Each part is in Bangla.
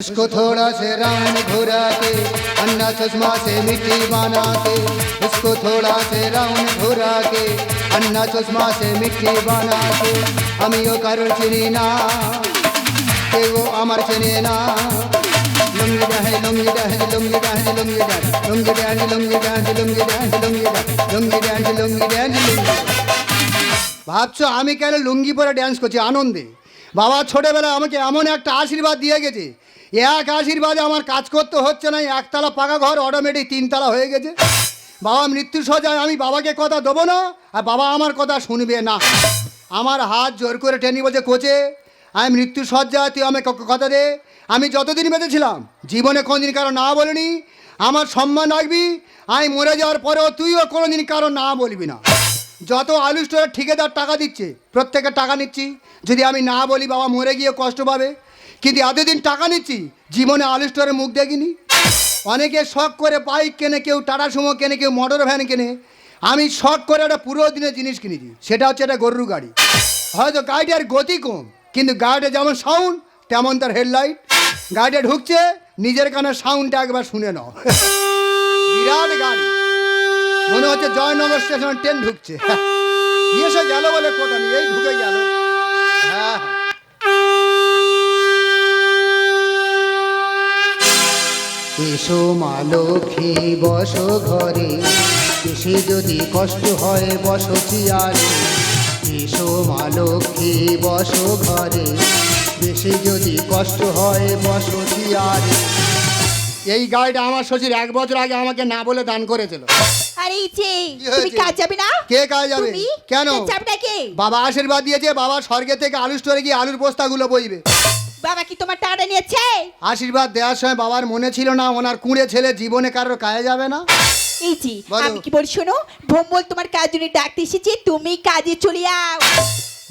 उसको थोड़ा से राउंड घुरा के अन्ना चश्मा से मिट्टी बना के उसको थोड़ा से राउंड घुरा के अन्ना चश्मा से मिट्टी बना के আমিও কারোর চিনি না কেউ আমার চেনে না লুঙ্গি ডাহে লুঙ্গি ডাহে লুঙ্গি ডাহে লুঙ্গি ডাহে লুঙ্গি ডাহে লুঙ্গি ডাহে লুঙ্গি ডাহে লুঙ্গি ডাহে লুঙ্গি ডাহে লুঙ্গি ডাহে লুঙ্গি ভাবছো আমি কেন লুঙ্গি পরে ড্যান্স করছি আনন্দে বাবা ছোটবেলায় আমাকে এমন একটা আশীর্বাদ দিয়ে গেছে এক আশীর্বাদে আমার কাজ করতে হচ্ছে না একতলা পাকা ঘর অটোমেটিক তিনতলা হয়ে গেছে বাবা মৃত্যু সজ্জায় আমি বাবাকে কথা দেবো না আর বাবা আমার কথা শুনবে না আমার হাত জোর করে টেনে বলছে কোচে আমি মৃত্যু সজ্জায় তুই আমাকে কথা দে আমি যতদিন বেঁচে ছিলাম জীবনে কোনোদিন কারো না বলিনি আমার সম্মান রাখবি আমি মরে যাওয়ার পরেও তুইও কোনোদিন কারো না বলবি না যত আলু স্টোরের ঠিকাদার টাকা দিচ্ছে প্রত্যেকের টাকা নিচ্ছি যদি আমি না বলি বাবা মরে গিয়ে কষ্ট পাবে কিন্তু এতদিন টাকা নিচ্ছি জীবনে আলু স্টোরের মুখ দেখিনি অনেকে শখ করে বাইক কেনে কেউ টাটা সুমো কেনে কেউ মোটর ভ্যান কেনে আমি শখ করে একটা পুরো দিনের জিনিস কিনেছি সেটা হচ্ছে একটা গরুর গাড়ি হয়তো গাড়িটার গতি কম কিন্তু গাড়িটা যেমন সাউন্ড তেমন তার হেডলাইট গাড়িটা ঢুকছে নিজের কানে সাউন্ডটা একবার শুনে নাও বিরাট গাড়ি মনে হচ্ছে জয়নগর স্টেশন ট্রেন ঢুকছে এসে গেল বলে কথা নেই এই ঢুকে গেল হ্যাঁ এসো মা লক্ষ্মী বসো ঘরে এসে যদি কষ্ট হয় বসো চেয়ারে এসো মা লক্ষ্মী বসো ঘরে বেশি যদি কষ্ট হয় বসো চেয়ারে এই গাড়িটা আমার শ্বশুর 1 বছর আগে আমাকে না বলে দান করেছিল আরে ইচ্ছে তুমি কাজ যাবে না কে কাজ যাবে কেন যাবে কে বাবা আশীর্বাদ দিয়েছে বাবা স্বর্গে থেকে আলু স্টোরে গিয়ে আলুর বস্তাগুলো বইবে বাবা কি তোমার টাকাটা নিয়েছে আশীর্বাদ দেওয়ার সময় বাবার মনে ছিল না ওনার কুঁড়ে ছেলে জীবনে কারোর কাজে যাবে না ইজি আমি কি বলি শোনো ভোম্বল তোমার কাজ জন্য ডাকতে এসেছি তুমি কাজে চলে যাও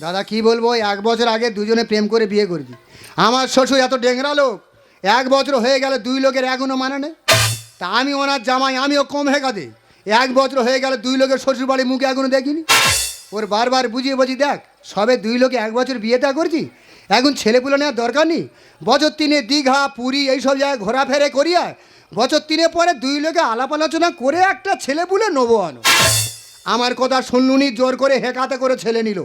দাদা কি বলবো 1 বছর আগে দুজনে প্রেম করে বিয়ে করেছি আমার শ্বশুর এত ডেংরা লোক 1 বছর হয়ে গেল 2 লোকের এখনো মানে না তা আমি ওনার জামাই আমিও কম হেঁকা দিই 1 বছর হয়ে গেল 2 লোকের শ্বশুর বাড়ি মুখে এখনো দেখিনি ওর বারবার বুঝিয়ে বলছি দেখ সবে 2 লোকে 1 বছর বিয়েটা করছি এখন ছেলেপুলে নেওয়ার দরকার নেই বছর 3 দীঘা পুরী এইসব জায়গায় ঘোরাফেরা করিয়া বছর 3 পরে 2 লোকে আলাপ আলোচনা করে একটা ছেলেপুলে নেবো আনো আমার কথা শুনলুনি জোর করে হেঁকাতে করে ছেলে নিল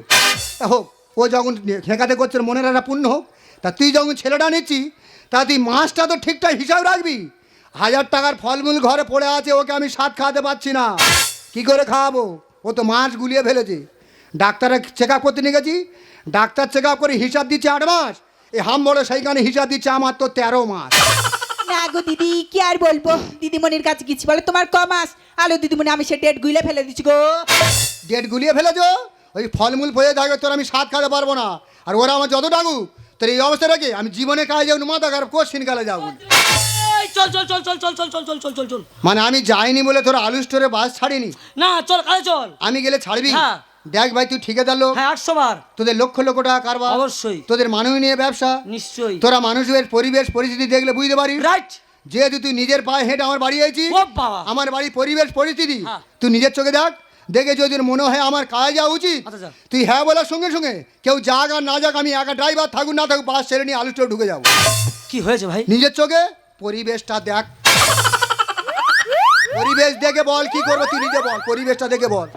তা হোক ও যখন হেঁকাতে করছে মনের একটা পূর্ণ হোক তা তুই যখন ছেলেটা নিচ্ছি তা তুই মাছটা তো ঠিকঠাক হিসাব রাখবি 1000 টাকার ফলমূল ঘরে পড়ে আছে ওকে আমি স্বাদ খাওয়াতে পারছি না কি করে খাওয়াবো ও তো মাছ গুলিয়ে ফেলেছে ডাক্তারে চেক আপ করতে নিয়ে গেছি ডাক্তার চেক আপ করে হিসাব দিচ্ছে 8 মাস এই হাম বড় সেইখানে হিসাব দিচ্ছে আমার তো 13 মাস না গো দিদি কি আর বলবো দিদিমণির কাছে কিছু বলে তোমার ক মাস আলো দিদিমণি আমি সে ডেট গুলে ফেলে দিচ্ছি গো ডেট গুলিয়ে ফেলেছো ওই ফলমূল বয়ে থাকবে তোর আমি স্বাদ খাওয়াতে পারবো না আর ওরা আমার যত ডাকুক তোর এই অবস্থা রেখে আমি জীবনে কাজে যাবো মাথা খারাপ কোশ্চিন কালে যাবো চল চল চল চল চল চল চল চল চল চল চল মানে আমি যাইনি বলে তোর আলু স্টোরে বাস ছাড়িনি না চল কাজে চল আমি গেলে ছাড়বি হ্যাঁ দেখ ভাই তুই ঠিকাদার লোক হ্যাঁ 800 বার তোদের লক্ষ লক্ষ টাকা কারবার অবশ্যই তোদের মানুষ নিয়ে ব্যবসা নিশ্চয়ই তোরা মানুষের পরিবেশ পরিস্থিতি দেখলে বুঝতে পারিস রাইট যেহেতু তুই নিজের পায়ে হেঁটে আমার বাড়ি আইছিস ও বাবা আমার বাড়ির পরিবেশ পরিস্থিতি হ্যাঁ। তুই নিজের চোখে দেখ দেখে যদি তোর মনে হয় আমার কাজে যাওয়া উচিত আচ্ছা। তুই হ্যাঁ বলার সঙ্গে সঙ্গে কেউ যাক আর না যাক আমি একা ড্রাইভার থাকুক না থাকুক বাস ছেড়ে নিয়ে আলু স্টোরে ঢুকে যাবো কি হয়েছে ভাই নিজের চোখে পরিবেশটা দেখ পরিবেশ দেখে বল কি করবো তুই নিজে বল পরিবেশটা দেখে বল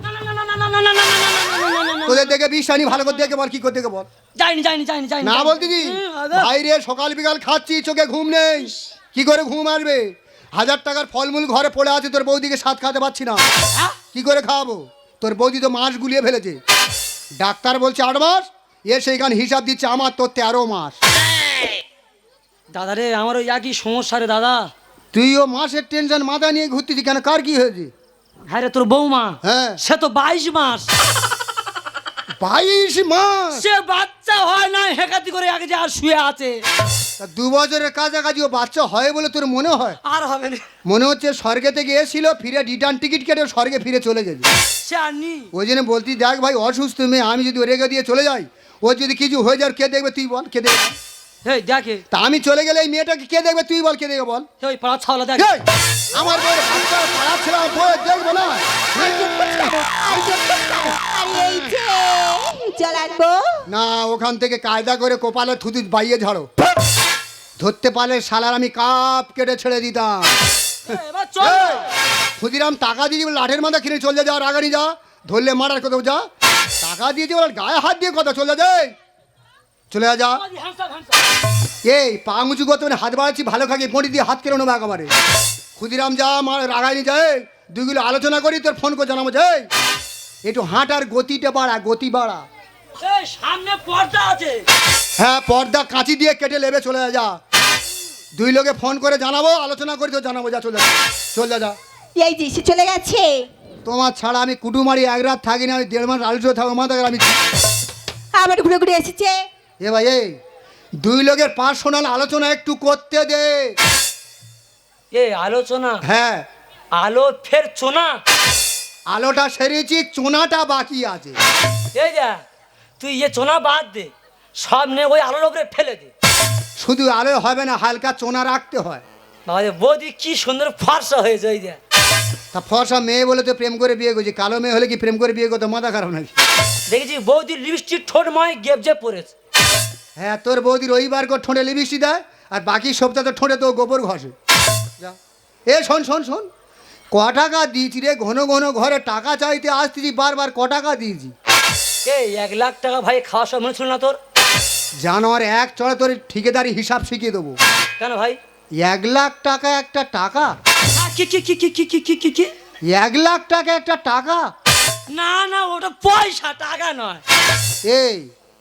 তোদের দেখে বিশ্বানি ভালো করে দেখে বল কি করতে বল যাইনি যাইনি যাইনি যাইনি না বলতি কি বাইরে সকাল বিকাল খাচ্ছি চোখে ঘুম নেই কি করে ঘুম আসবে 1000 টাকার ফলমূল ঘরে পড়ে আছে তোর বৌদিকে স্বাদ খাওয়াতে পারছি না কি করে খাওয়াবো তোর বৌদি তো মাস গুলিয়ে ফেলেছে ডাক্তার বলছে 8 মাস এর সেইখানে হিসাব দিচ্ছে আমার তো 13 মাস দাদা রে আমার ওই একই সমস্যা রে দাদা তুইও মাসের টেনশন মাথা নিয়ে ঘুরতেছি কেন কার কি হয়েছে হ্যাঁ রে তোর বৌমা হ্যাঁ সে তো 22 মাস 22 মাস সে বাচ্চা হয় না হেকাতি করে আগে যে আর শুয়ে আছে তা 2 বছরের কাছাকাছি ও বাচ্চা হয় বলে তোর মনে হয় আর হবে না মনে হচ্ছে স্বর্গে থেকে এসেছিল ফিরে রিটার্ন টিকিট কেটে স্বর্গে ফিরে চলে যাবে সে আর নি ওই জন্য বলতি দেখ ভাই অসুস্থ মেয়ে আমি যদি রেখে দিয়ে চলে যাই ও যদি কিছু হয়ে যায় কে দেখবে তুই বল কে দেখবে এই দেখে তা আমি চলে গেলে এই মেয়েটাকে কে দেখবে তুই বল কে দেখবে বল ওই পাড়া ছাওলা দেখ এই, আমার বউয়ের বাচ্চা পাড়া ছিল বউ দেখবো না আরে এই যে চল আনবো না ওখান থেকে কায়দা করে কপালে থুতু বাইয়ে ঝাড়ো ধরতে পারলে শালার আমি কাপ কেটে ছেড়ে দিতাম। এবার চল না। ক্ষুদিরাম টাকা দিয়ে লাঠের মাথা কিনে চলে যা, রাগানি যা, ধরলে মারার কোথাও যা, টাকা দিয়েছে ওর গায়ে হাত দিয়ে কথা চলে যায়, চলে যা। এই পা উঁচু করতে মানে হাত বাড়াচ্ছি ভালো খাকি পড়ি দিয়ে হাত কেড়ে নেবো একেবারে। ক্ষুদিরাম যা, মার রাগাইনি যায়, দুইগুলো আলোচনা করি তোর ফোন করে জানাবো যাই, একটু হাঁটার গতিটা বাড়া, গতি বাড়া। এই সামনে পর্দা আছে। হ্যাঁ পর্দা কাঁচি দিয়ে কেটে নেবে, চলে যা। দুই লোকে ফোন করে জানাবো, আলোচনা করি তো জানাবো, যা চলে যা, চলে যা। এই যে সে চলে গেছে। তোমার ছাড়া আমি কুটুমারি এক রাত থাকি না, আমি 1.5 মাস আলোচনা থাকবো মাথা আমি। আবার ঘুরে ঘুরে এসেছে। এ ভাই এই দুই লোকের পার্সোনাল আলোচনা একটু করতে দে। এই আলোচনা, হ্যাঁ আলো ফের চোনা। আলোটা সেরেছি, চোনাটা বাকি আছে। এই যা, তুই চোনা বাদ দে, সব নে ওই আলোর উপরে ফেলে দে। শুধু আলো হবে না, হালকা চোনা রাখতে হয়। বাবা বৌদি কি সুন্দর ফর্সা হয়েছে। ওই যা, তা ফর্সা মেয়ে বলে তো প্রেম করে বিয়ে করছি, কালো মেয়ে হলে কি প্রেম করে বিয়ে করতো মাথা খারাপ নাকি? দেখেছি বৌদির লিপস্টিক ঠোঁট ময় গেবজে পড়েছে। হ্যাঁ তোর বৌদি রবিবার করে ঠোঁটে লিপস্টিক দেয়, আর বাকি সপ্তাহ তো ঠোঁটে তো গোবর ঘষে। যা। এ শোন শোন শোন, ক টাকা দিয়েছি রে? ঘন ঘন ঘরে টাকা চাইতে আসতেছি, বারবার ক টাকা দিয়েছি? এই 1 লাখ টাকা ভাই খাওয়া সব মনে ছিল না তোর? জানোয়ার এক চড়ে তোর ঠিকাদারি হিসাব শিখিয়ে দেবো। কেন ভাই? 1 লাখ টাকা একটা টাকা? কি কি কি কি কি কি কি কি কি? 1 লাখ টাকা একটা টাকা? না না, ওটা পয়সা, টাকা নয়। এই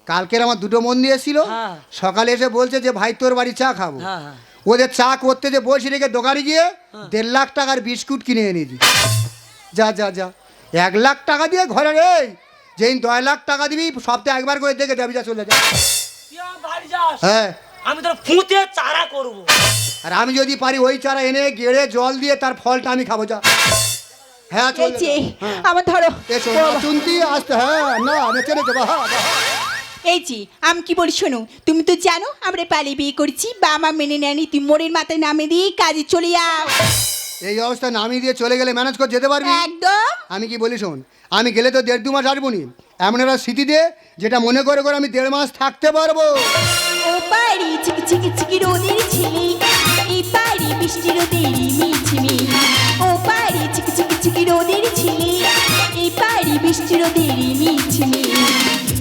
কালকের আমার দুটো মন দিয়েছিল, হ্যাঁ। সকালে এসে বলছে যে ভাই তোর বাড়ি চা খাবো। হ্যাঁ হ্যাঁ। ওদের চা করতে যে বসে রেখে দোকানে গিয়ে 1.5 লাখ টাকার বিস্কুট কিনে এনেছি। যা যা যা, 1 লাখ টাকা দিয়ে ঘরে রে, যেই 2 লাখ টাকা দিবি সপ্তাহে একবার করে দেখে যাবি, যা চলে যা। তুই আমার বাড়ি যাস, হ্যাঁ আমি তোর ফুঁতে চারা করব। আর আমি যদি পারি ওই চারা এনে গেড়ে জল দিয়ে তার ফলটা আমি খাবো, যা। হ্যাঁ এই চল যে আমার ধরো। এসো চুনতি আসতে, হ্যাঁ না নেচে নেচে বাহা বাহা। এই যে আমি কি বলি শোনো, তুমি তো জানো আমরা পালিয়ে বিয়ে করেছি, বাবা মা মেনে নেয়নি, তুই মোড়ের মাথায় নামে দিয়ে কাজে চলে যাও। এই অবস্থা নামিয়ে দিয়ে চলে গেলে ম্যানেজ করে যেতে পারবি? একদম। আমি কি বলি শোন, আমি গেলে তো 1.5-2 মাস আসবো নি, এমন একটা স্মৃতি দে যেটা মনে করে করে আমি 1.5 মাস থাকতে পারবো। ও বাড়ি চিকি চিকি চিকি রোদের ছেলে, এই বাড়ি বৃষ্টি রোদের মিছিমি। ও বাড়ি চিকি চিকি চিকি রোদের ছেলে, এই বাড়ি বৃষ্টি রোদের মিছিমি।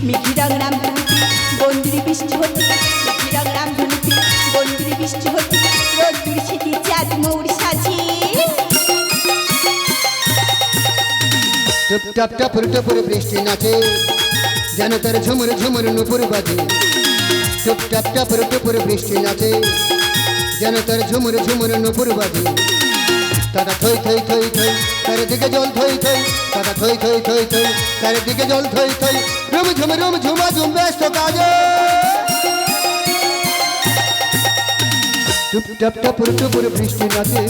মিঠি রং রাম ধনুতে বন্ধুরি বৃষ্টি হতে, মিঠি রং রাম ধনুতে বন্ধুরি বৃষ্টি হতে, রোদ্দুর ছেটে চাঁদ মৌর সাজে। টুপ টাপ টাপুর টুপুর বৃষ্টি নাচে, যেন তার ঝুমুর ঝুমুর নুপুর বাজে। টুপ টাপ টাপুর টুপুর বৃষ্টি নাচে, যেন তার ঝুমুর ঝুমুর নুপুর বাজে। দাদা থই থই থই থই, তার দিকে জল থই থই, দাদা থই থই থই থই, তার দিকে জল থই থই, রুম ঝুমা ঝুম ব্যস্ত কাজে। টুপ টাপ টাপুর টুপুর বৃষ্টি নাচে,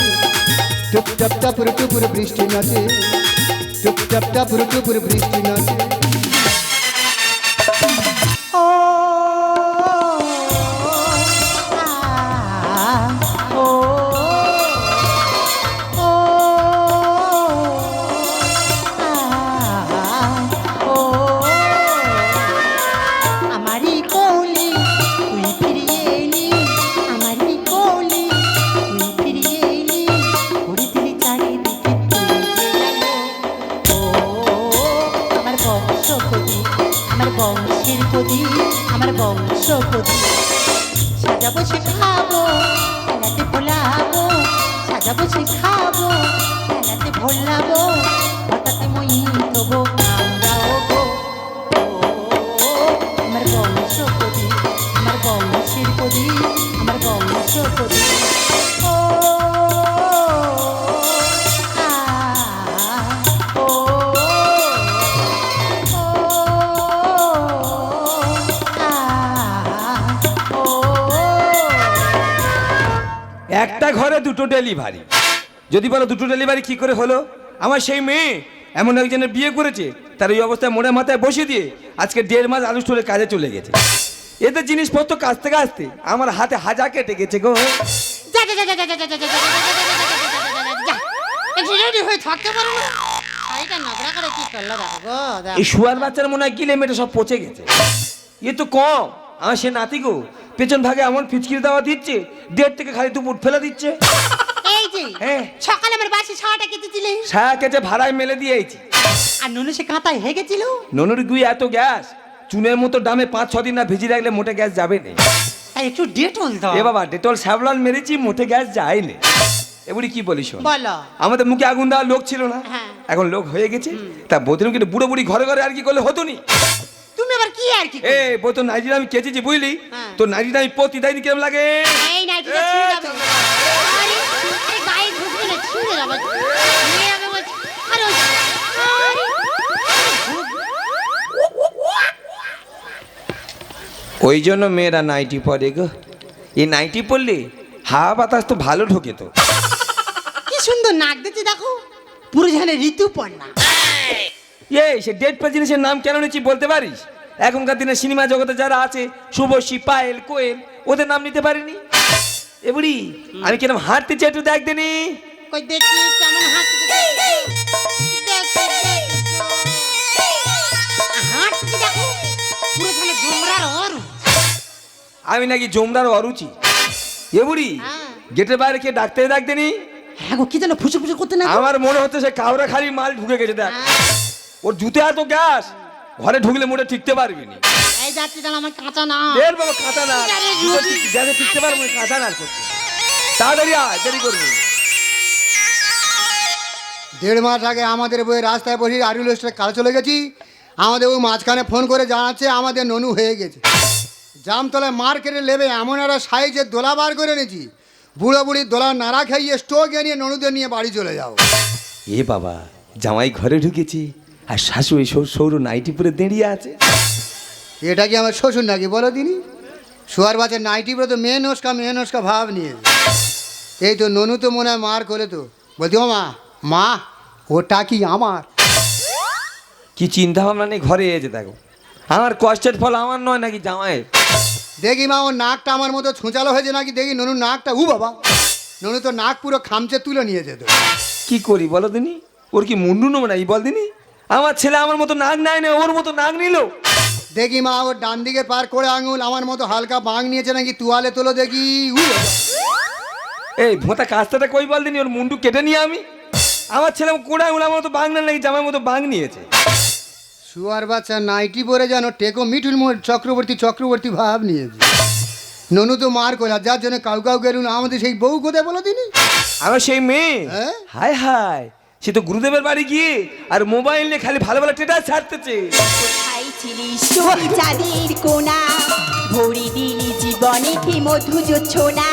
টুপ টাপ টাপুর টুপুর বৃষ্টি নাচে, টুপ টাপ টাপুর টুপুর বৃষ্টি নাচে। ও ও ও ও আমারই কোলে তুই ফিরিয়ে এলি, আমারই কোলে তুই ফিরিয়ে এলি, ঘুরে ফিরে চারিদিকে ও আমার বংশপতি, আমার বংশের প্রদীপ, আমার বংশপতি। সাজাবো শেখাবো খেলাতে ভোলাবো, সাজাবো শেখাবো খেলাতে ভোলাবো, হঠাৎ মই তবো আমরাও গো। ও আমার বংশপতি, আমার বংশের প্রদীপ, আমার বংশপতি। ও ও একটা ঘরে দুটো ডেলিভারি, যদি বলো দুটো ডেলিভারি কি করে হলো? আমার সেই মেয়ে এমন একজনের বিয়ে করেছে, তার এই অবস্থায় মোড়ে মাথায় বসে দিয়ে আজকে 1.5 মাস আলু স্টোরে কাজে চলে গেছে। এদের জিনিসপত্র কাচতে কাচতে আমার হাতে হাজা কেটে গেছে গো। এই শুয়ার বাচ্চার মনে হয় গিলে মেটে সব পচে গেছে। এ তো কম, আমার সে নাতি গো পেছন ভাগে এমন ফিচকিরি দেওয়া দিচ্ছে, 1.5 থেকে খালি দুপুর ফেলে দিচ্ছে। এই যে হ্যাঁ। সকালে আমার বাসি ছাওয়াটা কেটে দিলে ছায়া কেটে ভাড়ায় মেলে দিয়েছি। আর নুনু সে কাঁথায় হেগেছিল। ননুর গুই এত গ্যাস, চুনের মতো ডামে 5-6 দিন না ভিজি রাখলে মোটে গ্যাস যাবে না। তাই একটু ডেটল দাও। এ বাবা, ডেটল স্যাভলন মেরেছি, মোটে গ্যাস যায়নি। এবারে কি বলিস শোন, বলো। আমাদের মুখে আগুন দেওয়ার লোক ছিল না, হ্যাঁ। এখন লোক হয়ে গেছে। তা বলছিলাম কিন্তু বুড়ো বুড়ি ঘরে ঘরে আর কি করলে হতো নি। তুমি আবার কি আর কি এ বই তোর নাইটিটা আমি কেচেছি বুঝলি, হ্যাঁ। তোর নাইটিটা আমি প্রতি দিন কেমন লাগে। এই নাইটিটা ছিঁড়ে যাবে। আরে এই গায়ে ঢুকবে না, ছিঁড়ে যাবে। ছিঁড়ে যাবে বলছি। আরে আরে ওই জন্য মেয়েরা নাইটি পরে গো। এই নাইটি পরলে হাওয়া বাতাস তো ভালো ঢোকে তো। কি সুন্দর নাক দিতে দেখো, পুরো যেন ঋতুপর্ণা। সে ডেট পে জিনিসের নাম কেন নিচ্ছি বলতে পারিস? এখনকার দিনে সিনেমা জগতে যারা আছে, শুভশ্রী, পায়েল, কোয়েল, ওদের নাম নিতে পারিনি। এবারে আমি কিরম হাঁটতেছি একটু দেখ দিনি। কই দেখি কেমন হাঁটতে দেখো। হাঁটতে দেখো, পুরো যেন জমরার অরু। আমি নাকি জমদার অরুচি। এবারে হ্যাঁ। গেটের বাইরে কে ডাকতে ডাক দিনি। হ্যাঁ গো, কি যেন ফুসে ফুসে করতে না গো? আমার মনে হচ্ছে সে কাউরা খালি মাল ঢুকে গেছে। দেখ ওর জুতে এত গ্যাস, ঘরে ঢুকলে মোটে ঠিকতে পারবি না। এই যাচ্ছি যেন আমার কাঁচা না। এর বাবা কাঁচা না, গ্যাসে ঠিকতে পারবো না, কাঁচা না করতে। তাড়াতাড়ি আয়, দেরি করবি। 1.5 মাস আগে আমাদের বই রাস্তায় বসে আরুল স্টের কাল চলে গেছি। আমাদের বউ মাঝখানে ফোন করে জানাচ্ছে আমাদের ননু হয়ে গেছে। জামতলায় মার্কেটে লেবে এমন একটা সাইজের দোলা বার করে এনেছি, বুড়ো বুড়ির দোলা নাড়া খাইয়ে স্টোক নিয়ে ননুদের নিয়ে বাড়ি চলে যাও। এ বাবা, জামাই ঘরে ঢুকেছি আর শাশুড়ি সৌর নাইটি পরে দাঁড়িয়ে আছে। এটা কি আমার শ্বশুর নাকি বলো দিনি? শোয়ার বাচ্চার নাইটি পরে তো মেয়ে নস্কা ভাব নিয়ে। এই তো ননু তো মনে হয় মার করে তো বলছি, ও মা মা ওটা কি আমার? কি চিন্তা ভাবনা নেই, ঘরে এসে দেখো আমার কষ্টের ফল আমার নয় নাকি জামাই। দেখি মা ওর নাকটা আমার মতো ছুঁচালো হয়েছে নাকি দেখি ননুর নাকটা। বাবা, ননু তো নাক পুরো খামচে তুলে নিয়ে যেত। কি করি বলো দিনি, ওর কি মুন্ডু নেবো নাই বল দিনি? আমার ছেলে আমার মতো নাক নাই না, ওর মতো নাক নিল। দেখি মা ওর ডান দিকে পার করে আঙুল আমার মতো হালকা বাং নিয়েছে নাকি তুয়ালে তোলো দেখি। বাবা, এই ভোঁতা কাজটা কই বল দিনি, ওর মুন্ডু কেটে নিয়ে আমি। আমার ছেলে কোড়া আঙুল আমার মতো বাং না নাকি জামাই মতো বাং নিয়েছে। শুয়ার বাচ্চা নাইটি পরে যেন টেকো মিঠুন চক্রবর্তী ভাব নিয়েছে। ননু তো মার কইলা, যার জন্য কাউ গেলুন আমাদের সেই বউ কোথায় বলো দিনি? আমার সেই মেয়ে, হ্যাঁ? হায় হায়, সে তো গুরুদেবের বাড়ি গিয়ে আর মোবাইল নিয়ে খালি ভালো ভালো টেটা ছাড়তেছে। কোথায় ছিলিস সরি চাঁদের কোনা, ভরে দিলি জীবনে কি মধু জোছনা।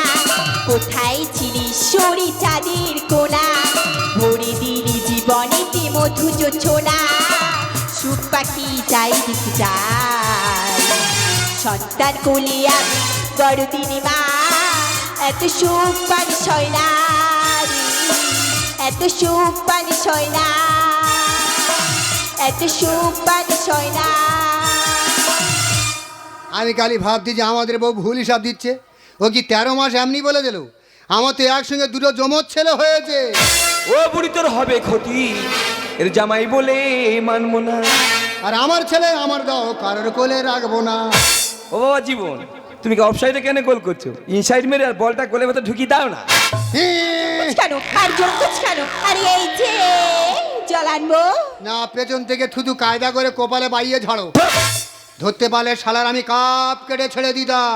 কোথায় ছিলিস সরি চাঁদের কোনা, ভরে দিলি জীবনে কি মধু জোছনা। সুখ পাখি চাই দিক চাই, সন্তান কোলে আমি বড়দিনী মা। এত সুখ পানি সয় না রে, এত সুখ পানি সয় না, এত সুখ পানি সয় না। আমি খালি ভাবছি যে আমাদের বউ ভুল হিসাব দিচ্ছে। ও কি 13 মাস এমনি বলে দিল? আমার তো একসঙ্গে 2টো জমজ ছেলে হয়েছে। ও বুড়ি তোর হবে ক্ষতি, এর জামাই বলে মানবো না। আর আমার ছেলে আমার দাও কারোর কোলে রাখবো না। ও বাবা জীবন, তুমি কি অফসাইডে কেন গোল করছো? ইনসাইড মেরে আর বলটা গোলের ভেতর ঢুকিয়ে দাও না। কেন আর জোর করছ কেন? আরে এই যে জল আনবো। না, পেছন থেকে থুতু কায়দা করে কপালে বাইয়ে ঝাড়ো। ধরতে পারলে শালার আমি কাপ কেটে ছেড়ে দিতাম।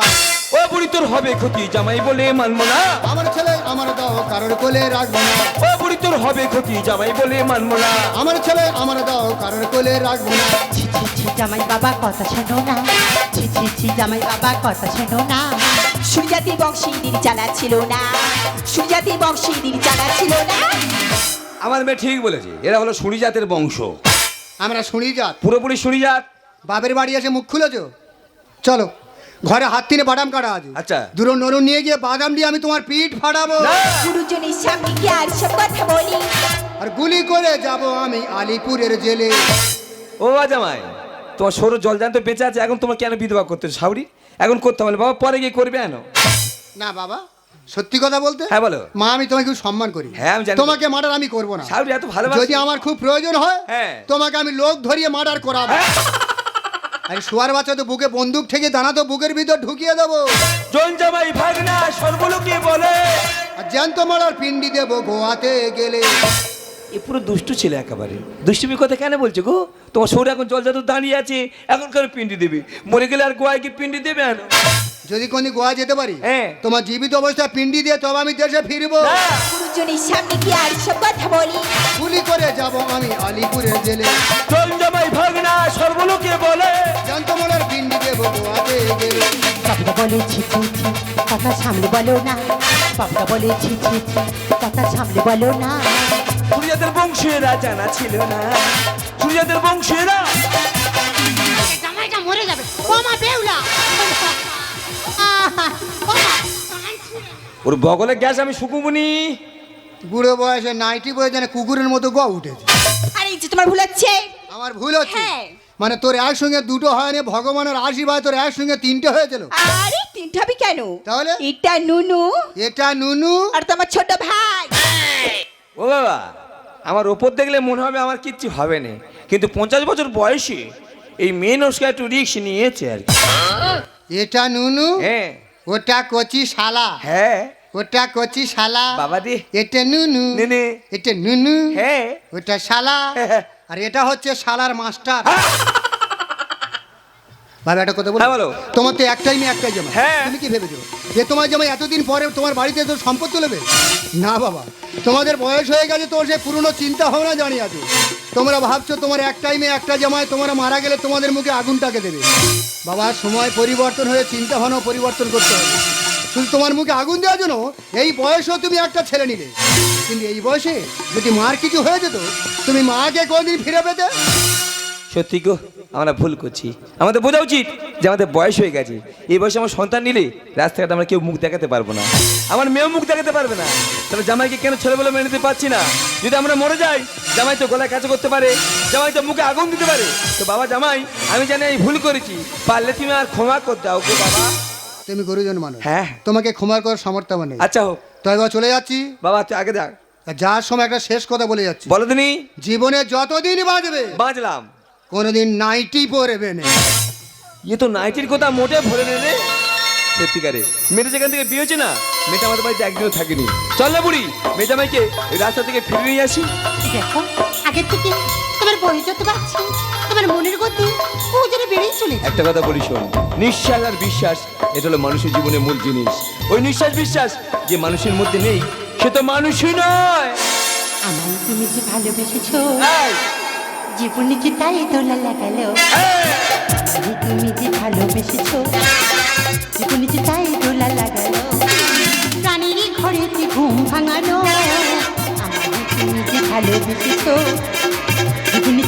ও বুড়ি তোর হবে ক্ষতি, জামাই বলে মানবো না। আমার ছেলে আমার দাও কারোর কোলে রাখবো না। ও বুড়ি তোর হবে ক্ষতি, জামাই বলে মানবো না। আমার ছেলে আমার দাও কারোর কোলে রাখবো না। ছি ছি ছি জামাই বাবা কথা শোনো না, ছি ছি ছি জামাই বাবা কথা শোনো না। সুজাতির বংশীদের জানা ছিল না, সুজাতির বংশীদের জানা ছিল না। আমার মেয়ে ঠিক বলেছে, এরা হলো শুনি জাতের বংশ। আমরা শুনি যাত, পুরোপুরি শুনি জাত। বাপের বাড়ি এসে মুখ খুলেছো? চলো ঘরে হাত তিনে বাদাম কাটা আছে। আচ্ছা। দূর নরু নিয়ে গিয়ে বাদাম দিয়ে আমি তোমার পিঠ ফাটাবো। না। গুরুজনের সামনে কি আর সব কথা বলি? আর গুলি করে যাব আমি আলিপুরের জেলে। ও জামাই, তোমার সৌর জল জানতে বেঁচে আছে, এখন তোমার কেন বিধবা করতে সাউরি? এখন করতে হবে বাবা, পরে গিয়ে করবে কেন? না বাবা, সত্যি কথা বলতে হ্যাঁ বলো। মা আমি তোমাকে খুব সম্মান করি। হ্যাঁ আমি জানি। তোমাকে মার্ডার আমি করব না। সাউরি এত ভালোবাসি। যদি আমার খুব প্রয়োজন হয় হ্যাঁ। তোমাকে আমি লোক ধরিয়ে মার্ডার করাবো। আরে শোয়ার বাচ্চা তো বুকে বন্দুক ঠেকে দানা তো বুকের ভিতর ঢুকিয়ে দেবো। জন জামাই ভাগনা সর্বলোকে বলে আর জ্যান্ত মারার পিন্ডি দেবো গোয়াতে গেলে। এ পুরো দুষ্টু ছেলে একেবারে। দুষ্টুমি কথা কেন বলছো গো? তোমার শরীরে এখন জল জাদু দাঁড়িয়ে আছে, এখন কেন পিন্ডি দেবে? মরে গেলে আর গোয়ায় কি পিন্ডি দেবে? আর যদি কোন গোয়া যেতে পারি, হ্যাঁ। তোমার জীবিত অবস্থা পিন্ডি দিয়ে তবে আমি দেশে ফিরবো। গুরুজনের সামনে কি আর সব কথা বলি? গুলি করে যাব আমি আলিপুরের জেলে। জন জামাই ভাগনা সর্বলোকে বলে জ্যান্ত মারার পিন্ডি দেবো গোয়াতে গেলে। বাবুটা বলে ছি ছি ছি, কথা সামলে বলো না। বাবুটা বলে ছি ছি ছি, কথা সামলে বলো না। সূর্যাদের বংশেরা জানা ছিল না, সূর্যাদের বংশেরা। জামাইটা মরে যাবে। ও মা বেউলা, আহা, ও মা, কাঁদছে। ওর বগলে গ্যাস আমি শুকুবনি। বুড়ো বয়সে নাইটি বয়ে যেন কুকুরের মতো গা উঠেছে। আরে এই যে তোমার ভুল হচ্ছে। আমার ভুল হচ্ছে? হ্যাঁ। মানে তোর একসঙ্গে দুটো হয়নি, ভগবানের আশীর্বাদ তোর একসঙ্গে তিনটে হয়েছিল। আরে তিনটা হবে কেন? তাহলে? এটা নুনু এটা নুনু আর তোমার ছোট ভাই। ও বাবা, আমার ওপর দেখলে মনে হবে আমার কিচ্ছু হবে না, কিন্তু 50 বছর বয়সে এই মেয়ে নস্কা একটু রিক্স নিয়েছে আর কি। এটা নুনু, হ্যাঁ ওটা কচি শালা। হ্যাঁ ওটা কচি শালা। বাবা দি। এটা নুনু, নেনে। এটা নুনু, হ্যাঁ ওটা শালা, হ্যাঁ। আর এটা হচ্ছে শালার মাস্টার। বাবা একটা কথা হ্যাঁ, বলো। বলো। তোমার তো একটাই মেয়ে একটাই জামা। হ্যাঁ। তুমি কি ভেবেছো যে তোমার জামাই এতদিন পরে তোমার বাড়িতে তো সম্পদ তুলবে? না বাবা, তোমাদের বয়স হয়ে গেছে, তোর সে পুরনো চিন্তা ভাবনা জানি আছে। তোমরা ভাবছো তোমার একটাই মেয়ে একটা জামাই, তোমরা মারা গেলে তোমাদের মুখে আগুনটাকে দেবে। বাবা, সময় পরিবর্তন হয়ে চিন্তা ভাবনা পরিবর্তন করতে হবে। শুধু তোমার মুখে আগুন দেওয়ার জন্য এই বয়সেও তুমি একটা ছেলে নিলে, কিন্তু এই বয়সে যদি মার কিছু হয়ে যেত, তুমি মাকে কোনদিন ফিরে পেতে? সত্যি গো, আমরা ভুল করছি। আমাদের বোঝা উচিত যে আমাদের বয়স হয়ে গেছে। এই বয়সে আমার সন্তান নিলে রাস্তাঘাটে আমরা কেউ মুখ দেখাতে পারবো না, আমার মেয়েও মুখ দেখাতে পারবে না। তাহলে জামাইকে কেন ছেলে বলে মেনে নিতে পারছি না? যদি আমরা মরে যাই, জামাই তো গলায় কাছে করতে পারে, জামাই তো মুখে আগুন দিতে পারে। তো বাবা জামাই, আমি জানি এই ভুল করেছি, পারলে তুমি আর ক্ষমা করতে দাও গো বাবা। তুমি গুরুজন মানুষ, হ্যাঁ। তোমাকে ক্ষমা করার সামর্থ্য আমার নেই। আচ্ছা হোক তো এবার চলে যাচ্ছি। বাবা, তুই আগে দেখ। যাওয়ার সময় একটা শেষ কথা বলে যাচ্ছি। বলো দিনি। জীবনে যতদিন বাঁচবে বাঁচলাম, কোনোদিন নাইটি পরবে না। ইয়ে তো নাইটির কথা মোটে ভরে নেবে। সত্যিকারে মেয়েটা যেখান থেকে বিয়ে হয়েছে না, মেয়েটা আমাদের বাড়িতে একদিনও থাকেনি। চল না বুড়ি, মেয়ে জামাইকে ওই রাস্তা থেকে ফিরে নিয়ে আসি। দেখো, আগের থেকে তোমার বই যত পাচ্ছি, তোমার মনের গতি ও যেন বেড়েই চলেছে। একটা কথা বলি শোন, নিঃশ্বাস আর বিশ্বাস এটা হলো মানুষের জীবনের মূল জিনিস। ওই নিঃশ্বাস বিশ্বাস যে মানুষের মধ্যে নেই, সে তো মানুষই নয়। আমায় তুমি যে ভালোবেসেছো, এই, জীবনে যে তাই দোলা লাগালো। এই, আমায় তুমি যে ভালোবেসেছো, জীবনে যে তাই দোলা লাগালো। প্রাণীরই ঘরেতে ঘুম ভাঙানো। আমায় তুমি যে ভালোবেসেছো, জীবনে